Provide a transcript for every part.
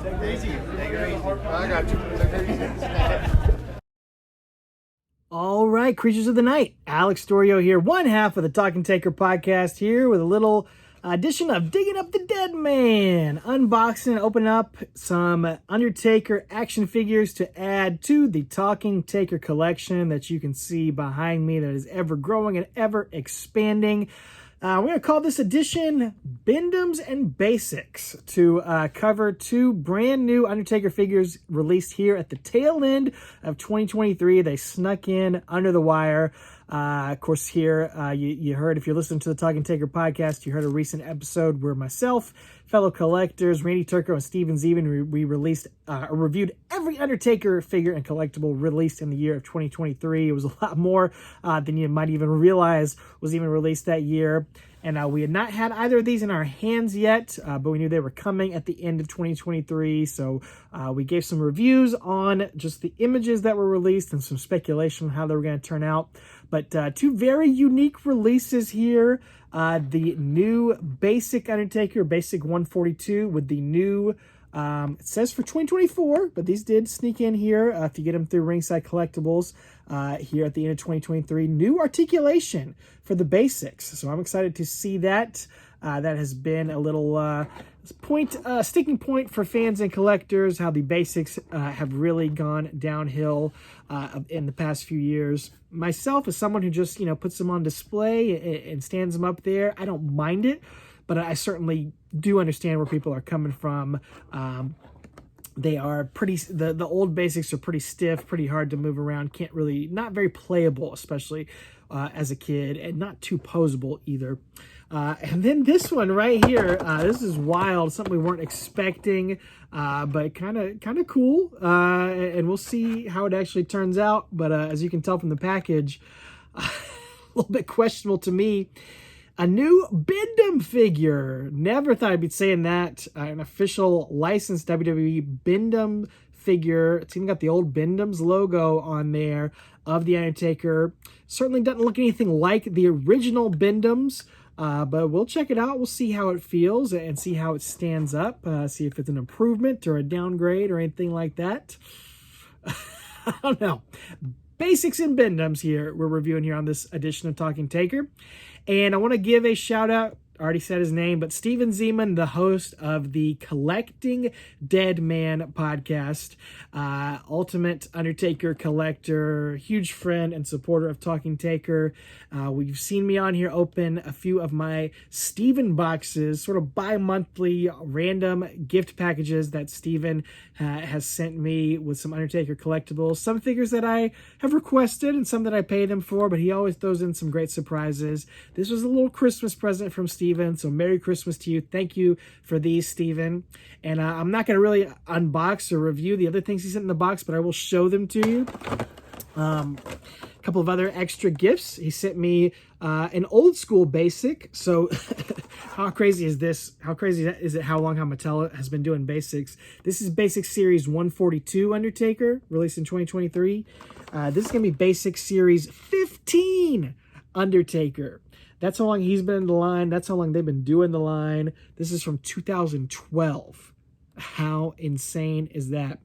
Take it easy. Take it easy. I got you. Take it easy. All right, creatures of the night. Alex Doriot here, one half of the Talking Taker podcast here with a little edition of Digging Up the Dead Man. Unboxing and opening up some Undertaker action figures to add to the Talking Taker collection that you can see behind me that is ever growing and ever expanding. We're going to call this edition BendEms and Basics to cover two brand new Undertaker figures released here at the tail end of 2023. They snuck in under the wire. Of course, here you heard, if you're listening to the Talking Taker podcast, you heard a recent episode where myself, fellow collectors, Randy Turco and Steven Zeman, we released reviewed every Undertaker figure and collectible released in the year of 2023. It was a lot more than you might even realize was even released that year. And we had not had either of these in our hands yet, but we knew they were coming at the end of 2023. So we gave some reviews on just the images that were released and some speculation on how they were going to turn out. But two very unique releases here. The new Basic Undertaker, Basic 142, with the new, it says for 2024, but these did sneak in here if you get them through Ringside Collectibles here at the end of 2023. New articulation for the Basics. So I'm excited to see that. That has been a little sticking point for fans and collectors, how the Basics have really gone downhill in the past few years. Myself, as someone who just, puts them on display and stands them up there, I don't mind it, but I certainly do understand where people are coming from. They are pretty, the old Basics are pretty stiff, pretty hard to move around, not very playable, especially as a kid, and not too posable either. And then this one right here, this is wild, something we weren't expecting, but kind of cool, and we'll see how it actually turns out. But as you can tell from the package, a little bit questionable to me. A new BendEm figure. Never thought I'd be saying that. An official licensed WWE BendEm figure. It's even got the old BendEms logo on there of The Undertaker. Certainly doesn't look anything like the original BendEms, but we'll check it out. We'll see how it feels and see how it stands up. See if it's an improvement or a downgrade or anything like that. I don't know. Basics and BendEms here we're reviewing here on this edition of Talking Taker. And I want to give a shout out, I already said his name, but Steven Zeman, the host of the Collecting Dead Man podcast, ultimate Undertaker collector, huge friend and supporter of Talking Taker. We've seen me on here open a few of my Steven boxes, sort of bi-monthly random gift packages that Steven has sent me with some Undertaker collectibles. Some figures that I have requested and some that I paid him for, but he always throws in some great surprises. This was a little Christmas present from Steven, so Merry Christmas to you. Thank you for these, Steven. And I'm not going to really unbox or review the other things he sent in the box, but I will show them to you. A couple of other extra gifts. He sent me an old school Basic. So how crazy is this? How crazy is it how long Mattel has been doing Basics? This is Basic Series 142 Undertaker, released in 2023. This is going to be Basic Series 15 Undertaker. That's how long he's been in the line. That's how long they've been doing the line. This is from 2012. How insane is that?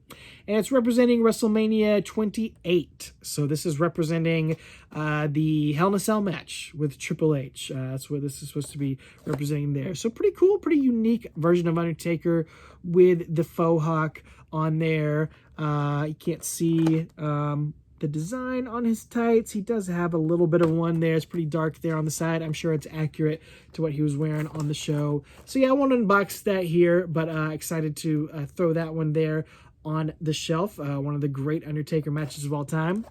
And it's representing WrestleMania 28. So this is representing the Hell in a Cell match with Triple H. That's what this is supposed to be representing there. So pretty cool, pretty unique version of Undertaker with the faux hawk on there. You can't see the design on his tights. He does have a little bit of one there. It's pretty dark there on the side. I'm sure it's accurate to what he was wearing on the show. So yeah, I won't unbox that here, but excited to throw that one there on the shelf. One of the great Undertaker matches of all time.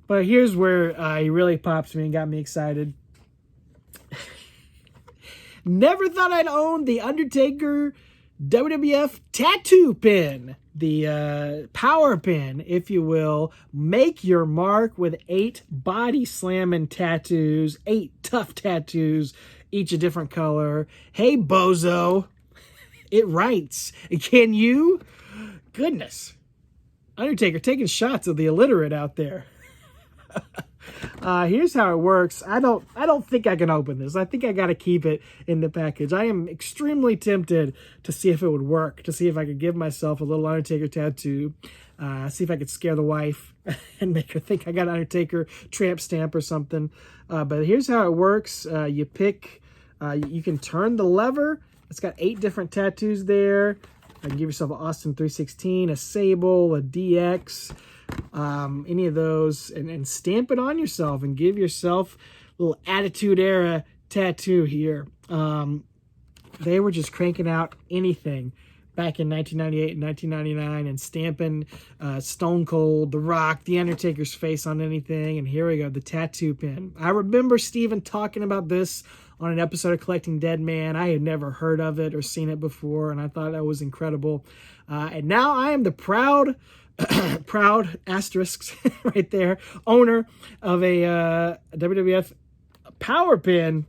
But here's where he really pops me and got me excited. Never thought I'd own the Undertaker WWF tattoo pin. The power pin, if you will. Make your mark with 8 body slamming tattoos, 8 tough tattoos, each a different color. Hey, bozo. It writes. Can you? Goodness. Undertaker taking shots of the illiterate out there. Here's how it works. I don't think I can open this. I think I got to keep it in the package. I am extremely tempted to see if it would work, to see if I could give myself a little Undertaker tattoo, see if I could scare the wife and make her think I got an Undertaker tramp stamp or something. But here's how it works. You pick, you can turn the lever. It's got 8 different tattoos there. You can give yourself an Austin 316, a Sable, a DX, any of those, and stamp it on yourself and give yourself a little Attitude Era tattoo here. They were just cranking out anything back in 1998 and 1999 and stamping Stone Cold, The Rock, The Undertaker's face on anything. And here we go, the tattoo pin. I remember Steven talking about this on an episode of Collecting Dead Man. I had never heard of it or seen it before, and I thought that was incredible. And now I am the proud asterisks right there, owner of a WWF power pin.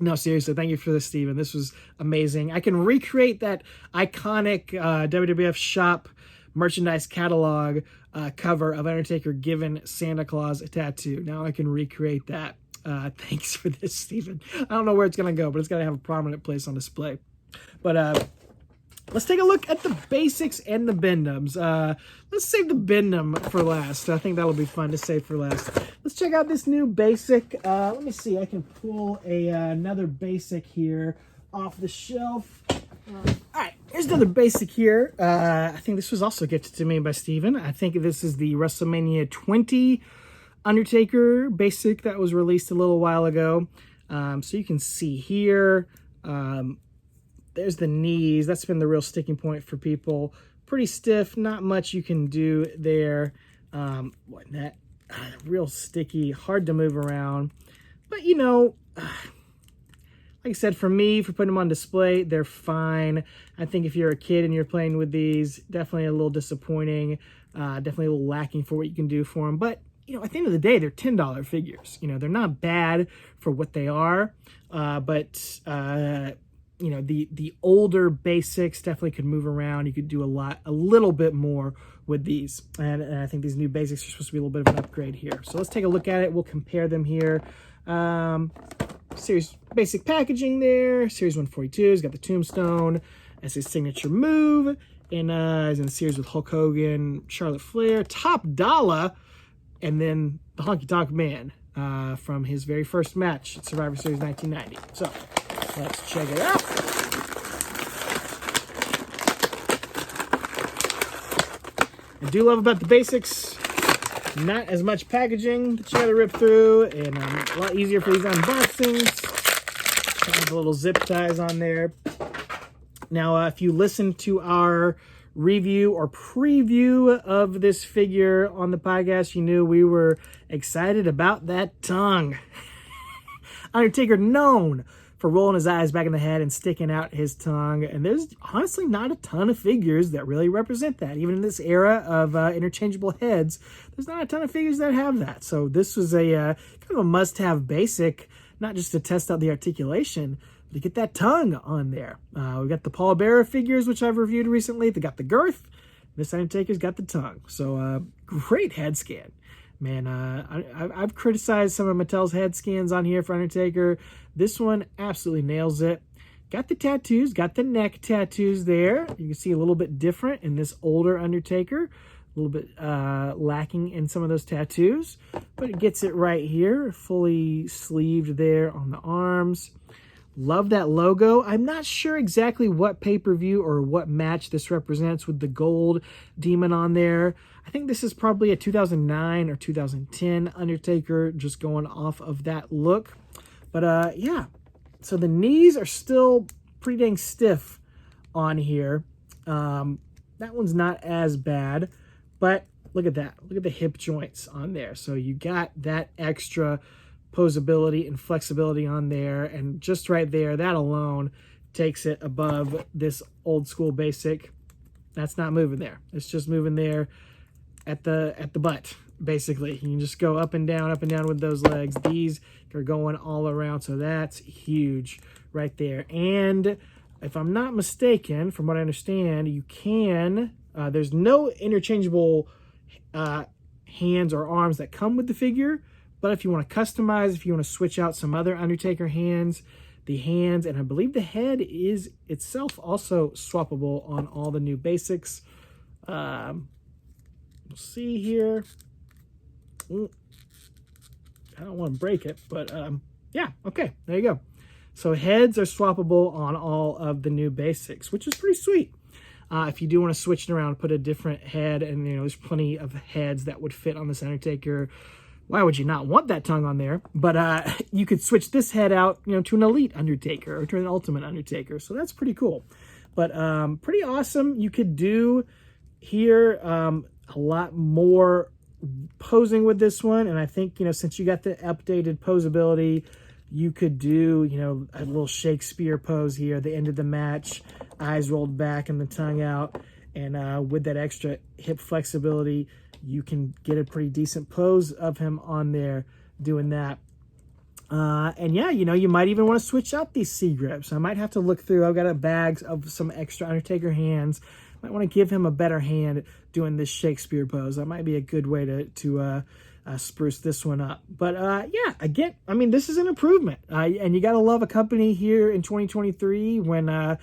No, seriously, thank you for this, Steven. This was amazing. I can recreate that iconic WWF shop merchandise catalog cover of Undertaker giving Santa Claus a tattoo. Now I can recreate that. Thanks for this, Steven. I don't know where it's going to go, but it's got to have a prominent place on display. But let's take a look at the basics and the BendEms. Let's save the BendEm for last. I think that'll be fun to save for last. Let's check out this new basic. Let me see. I can pull another basic here off the shelf. All right, here's another basic here. I think this was also gifted to me by Steven. I think this is the WrestleMania 20 Undertaker basic that was released a little while ago. So you can see here, there's the knees. That's been the real sticking point for people. Pretty stiff, not much you can do there. Real sticky, hard to move around. But you know, like I said, for me, for putting them on display, they're fine. I think if you're a kid and you're playing with these, definitely a little disappointing. Definitely a little lacking for what you can do for them. But you know, at the end of the day, they're $10 figures. You know, they're not bad for what they are. You know, the older basics definitely could move around. You could do a little bit more with these. And I think these new basics are supposed to be a little bit of an upgrade here. So let's take a look at it. We'll compare them here. Series basic packaging there. Series 142 has got the tombstone as his signature move. And is in the series with Hulk Hogan, Charlotte Flair, Top Dollar, and then the Honky Tonk Man from his very first match at Survivor Series 1990. So let's check it out. I do love about the basics, not as much packaging that you got to rip through, and a lot easier for these unboxings. Got the little zip ties on there. Now, if you listen to our review or preview of this figure on the podcast, you knew we were excited about that tongue. Undertaker known for rolling his eyes back in the head and sticking out his tongue, and there's honestly not a ton of figures that really represent that. Even in this era of interchangeable heads, there's not a ton of figures that have that. So this was a kind of a must-have basic, not just to test out the articulation, to get that tongue on there. We got the Paul Bearer figures, which I've reviewed recently. They got the girth. This Undertaker's got the tongue. So great head scan. Man, I've criticized some of Mattel's head scans on here for Undertaker. This one absolutely nails it. Got the tattoos, got the neck tattoos there. You can see a little bit different in this older Undertaker. A little bit lacking in some of those tattoos. But it gets it right here. Fully sleeved there on the arms. Love that logo. I'm not sure exactly what pay-per-view or what match this represents with the gold demon on there. I think this is probably a 2009 or 2010 Undertaker, just going off of that look. But yeah, so the knees are still pretty dang stiff on here. That one's not as bad, but look at that. Look at the hip joints on there. So you got that extra posability and flexibility on there, and just right there, that alone takes it above this old school basic. That's not moving there. It's just moving there at the butt, basically. You can just go up and down with those legs. These are going all around, so that's huge right there. And if I'm not mistaken, from what I understand, you can, there's no interchangeable hands or arms that come with the figure. But if you want to customize, if you want to switch out some other Undertaker hands, the hands, and I believe the head is itself also swappable on all the new basics. We'll see here. I don't want to break it, but yeah, okay, there you go. So heads are swappable on all of the new basics, which is pretty sweet. If you do want to switch it around, put a different head, and there's plenty of heads that would fit on this Undertaker. Why would you not want that tongue on there? But you could switch this head out, to an Elite Undertaker or to an Ultimate Undertaker. So that's pretty cool. But pretty awesome. You could do here a lot more posing with this one. And I think, since you got the updated posability, you could do, a little Shakespeare pose here at the end of the match, eyes rolled back and the tongue out. And with that extra hip flexibility, you can get a pretty decent pose of him on there doing that. And yeah, you might even want to switch out these C grips. I might have to look through. I've got a bag of some extra Undertaker hands. Might want to give him a better hand doing this Shakespeare pose. That might be a good way to spruce this one up. But yeah, again, this is an improvement. And you got to love a company here in 2023 when,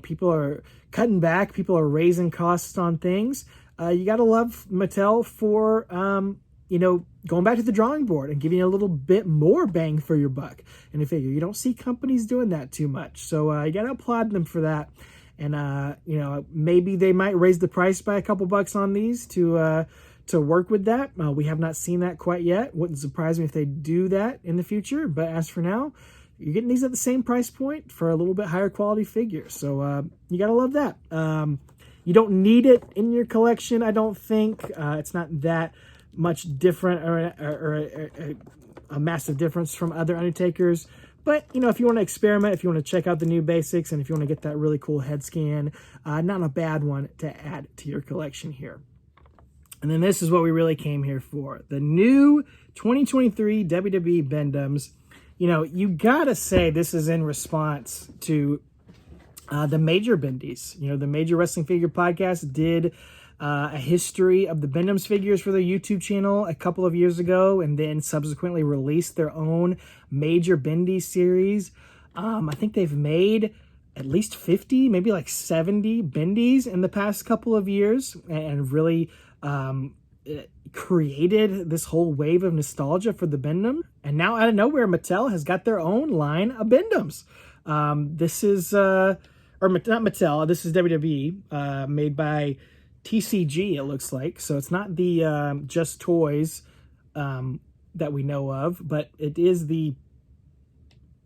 people are cutting back, people are raising costs on things. You got to love Mattel for, going back to the drawing board and giving you a little bit more bang for your buck. And I figure you don't see companies doing that too much. So you got to applaud them for that. And, maybe they might raise the price by a couple bucks on these to work with that. We have not seen that quite yet. Wouldn't surprise me if they do that in the future. But as for now, you're getting these at the same price point for a little bit higher quality figure. So you got to love that. You don't need it in your collection, I don't think. It's not that much different or a massive difference from other Undertakers. But, if you want to experiment, if you want to check out the new basics, and if you want to get that really cool head scan, not a bad one to add to your collection here. And then this is what we really came here for. The new 2023 WWE BendEms. You got to say this is in response to the Major Bendies. The Major Wrestling Figure Podcast did a history of the BendEms figures for their YouTube channel a couple of years ago, and then subsequently released their own Major Bendy series. I think they've made at least 50, maybe like 70 Bendies in the past couple of years, and really created this whole wave of nostalgia for the BendEm. And now out of nowhere, Mattel has got their own line of BendEms. This is, or not Mattel, this is WWE, made by TCG, it looks like. So it's not the Just Toys that we know of, but it is the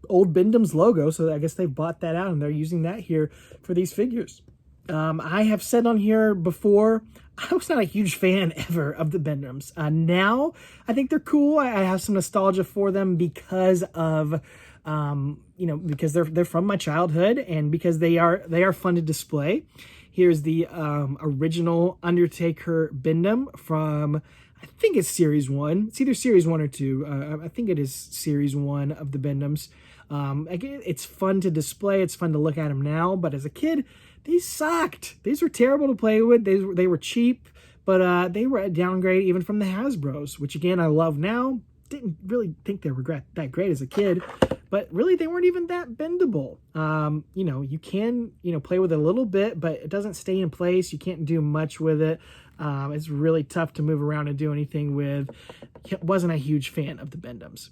old BendEms logo. So I guess they bought that out and they're using that here for these figures. I have said on here before, I was not a huge fan ever of the BendEms. Now I think they're cool. I have some nostalgia for them because of, because they're from my childhood and because they are fun to display. Here's the original Undertaker BendEm from, I think it's Series 1. It's either Series 1 or 2. I think it is Series 1 of the BendEms. Again, it's fun to display. It's fun to look at them now. But as a kid, these sucked. These were terrible to play with. They were cheap, but they were a downgrade even from the Hasbros, which again, I love now. Didn't really think they were that great as a kid, but really they weren't even that bendable. You can, play with it a little bit, but it doesn't stay in place. You can't do much with it. It's really tough to move around and do anything with. Wasn't a huge fan of the BendEms.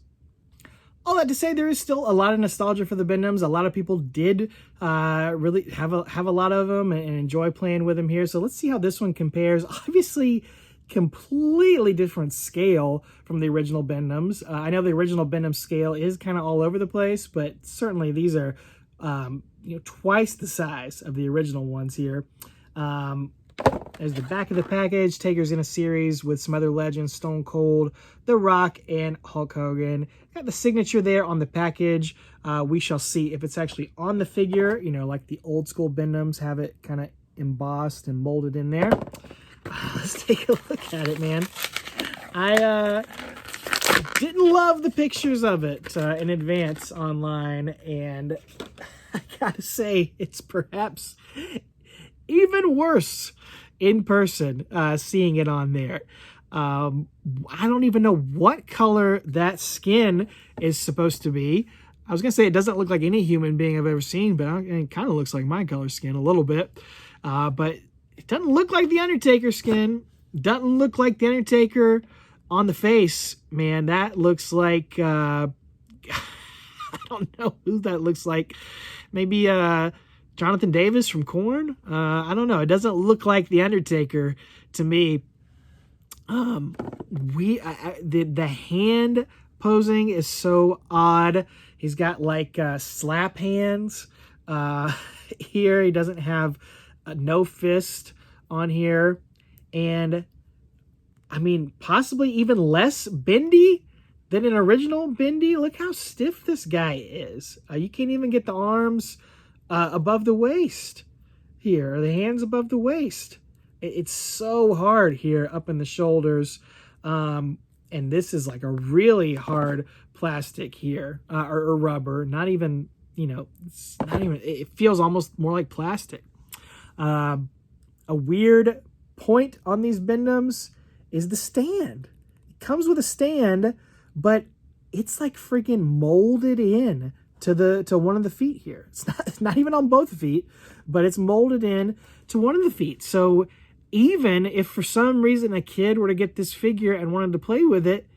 All that to say, there is still a lot of nostalgia for the BendEms. A lot of people did really have a lot of them and enjoy playing with them here. So let's see how this one compares. Obviously, completely different scale from the original BendEms. I know the original BendEm scale is kind of all over the place, but certainly these are twice the size of the original ones here. There's the back of the package. Taker's in a series with some other legends, Stone Cold, The Rock, and Hulk Hogan. Got the signature there on the package. We shall see if it's actually on the figure, like the old school BendEms have it kind of embossed and molded in there. Let's take a look at it, man. I didn't love the pictures of it in advance online, and I gotta say, it's perhaps even worse in person, seeing it on there. I don't even know what color that skin is supposed to be. I was going to say it doesn't look like any human being I've ever seen, but it kind of looks like my color skin a little bit. But it doesn't look like the Undertaker skin. Doesn't look like the Undertaker on the face. Man, that looks like... I don't know who that looks like. Maybe Jonathan Davis from Korn? I don't know. It doesn't look like the Undertaker to me. The hand posing is so odd. He's got like slap hands here. He doesn't have no fist on here, and I mean possibly even less bendy than an original bendy. Look how stiff this guy is. You can't even get the arms above the waist here, or the hands above the waist. It's so hard here up in the shoulders. And this is like a really hard plastic here, or rubber. Not even, it's not even, it feels almost more like plastic. A weird point on these BendEms is the stand. It comes with a stand, but it's like freaking molded in to one of the feet here. It's not even on both feet, but it's molded in to one of the feet. So even if for some reason a kid were to get this figure and wanted to play with it,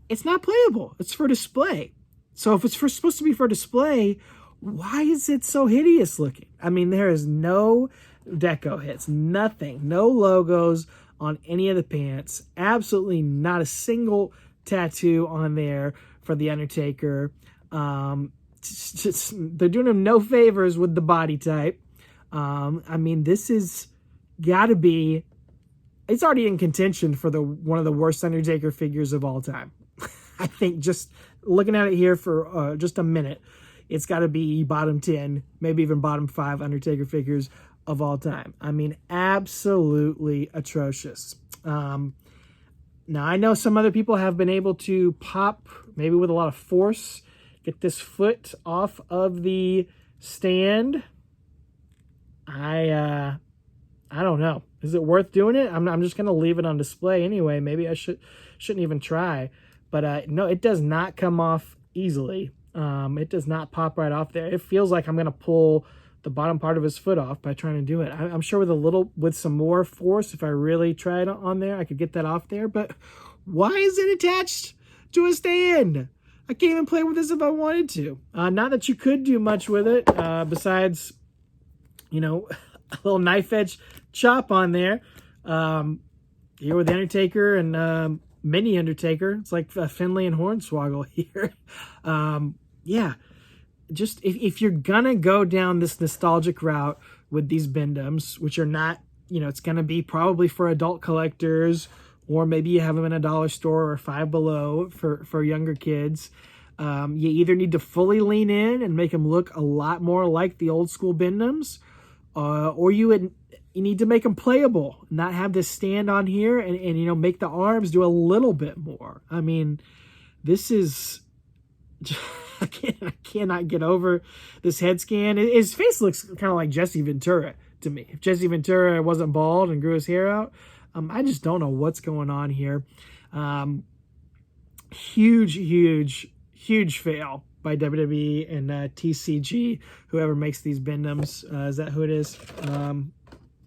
it's not playable. It's for display. So if it's supposed to be for display, why is it so hideous looking? I mean, there is no deco hits, nothing, no logos on any of the pants. Absolutely not a single tattoo on there for the Undertaker. They're doing him no favors with the body type. I mean, this is gotta be, it's already in contention for one of the worst Undertaker figures of all time. I think just looking at it here for just a minute, it's got to be bottom 10, maybe even bottom 5 Undertaker figures of all time. I mean, absolutely atrocious. Now, I know some other people have been able to pop, maybe with a lot of force, get this foot off of the stand. I don't know. Is it worth doing it? I'm just going to leave it on display anyway. Maybe I shouldn't even try. But no, it does not come off easily. It does not pop right off there. It feels like I'm going to pull the bottom part of his foot off by trying to do it. I'm sure with some more force, if I really tried on there, I could get that off there. But why is it attached to a stand? I can't even play with this if I wanted to. Not that you could do much with it, besides, a little knife edge chop on there. Here with the Undertaker and mini Undertaker. It's like Finlay and Hornswoggle here. Yeah, just if you're gonna go down this nostalgic route with these BendEms, which are not, it's gonna be probably for adult collectors, or maybe you have them in a dollar store or Five Below for younger kids. You either need to fully lean in and make them look a lot more like the old school BendEms, or you need to make them playable, not have this stand on here and make the arms do a little bit more. I mean, this is, I cannot get over this head scan. His face looks kind of like Jesse Ventura to me. If Jesse Ventura wasn't bald and grew his hair out, I just don't know what's going on here. Huge fail by WWE and TCG, whoever makes these BendEms. Is that who it is?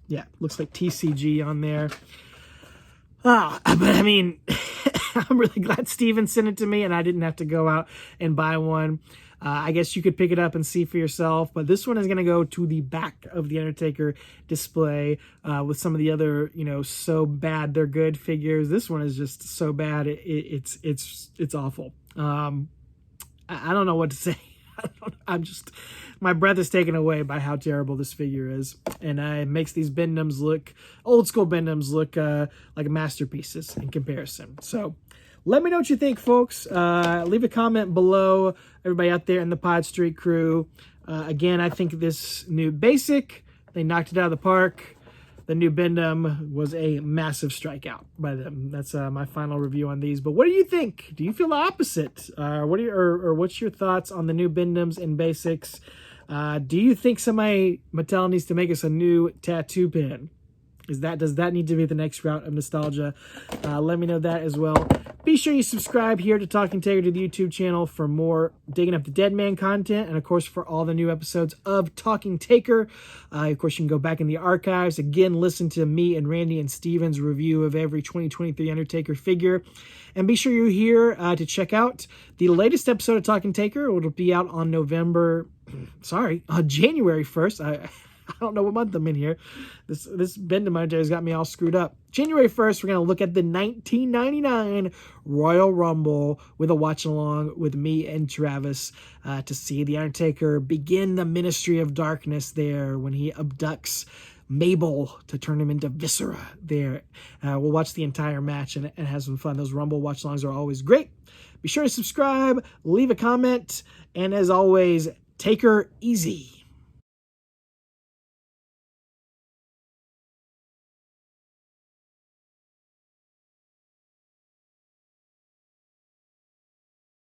Yeah, looks like TCG on there. But I mean, I'm really glad Steven sent it to me and I didn't have to go out and buy one. I guess you could pick it up and see for yourself, but this one is going to go to the back of the Undertaker display with some of the other, so bad they're good figures. This one is just so bad it's awful. I don't know what to say. My breath is taken away by how terrible this figure is, and it makes these BendEms look, old school BendEms look like masterpieces in comparison. So let me know what you think, folks. Leave a comment below, everybody out there in the Pod Street crew. Again, I think this new Basic, they knocked it out of the park. The new BendEm was a massive strikeout by them. That's my final review on these. But what do you think? Do you feel the opposite? What's your thoughts on the new BendEms and Basics? Do you think Mattel needs to make us a new tattoo pin? Does that need to be the next route of nostalgia? Let me know that as well. Be sure you subscribe here to Talking Taker, to the YouTube channel, for more Digging Up the Dead Man content, and of course for all the new episodes of Talking Taker. Of course, you can go back in the archives, again, listen to me and Randy and Steven's review of every 2023 Undertaker figure. And be sure you're here to check out the latest episode of Talking Taker. It'll be out on January 1st. I don't know what month I'm in here. This BendEm has got me all screwed up. January 1st, we're going to look at the 1999 Royal Rumble with a watch along with me and Travis to see The Undertaker begin the Ministry of Darkness there when he abducts Mabel to turn him into Viscera there. We'll watch the entire match and have some fun. Those Rumble watch-alongs are always great. Be sure to subscribe, leave a comment, and as always, take her easy.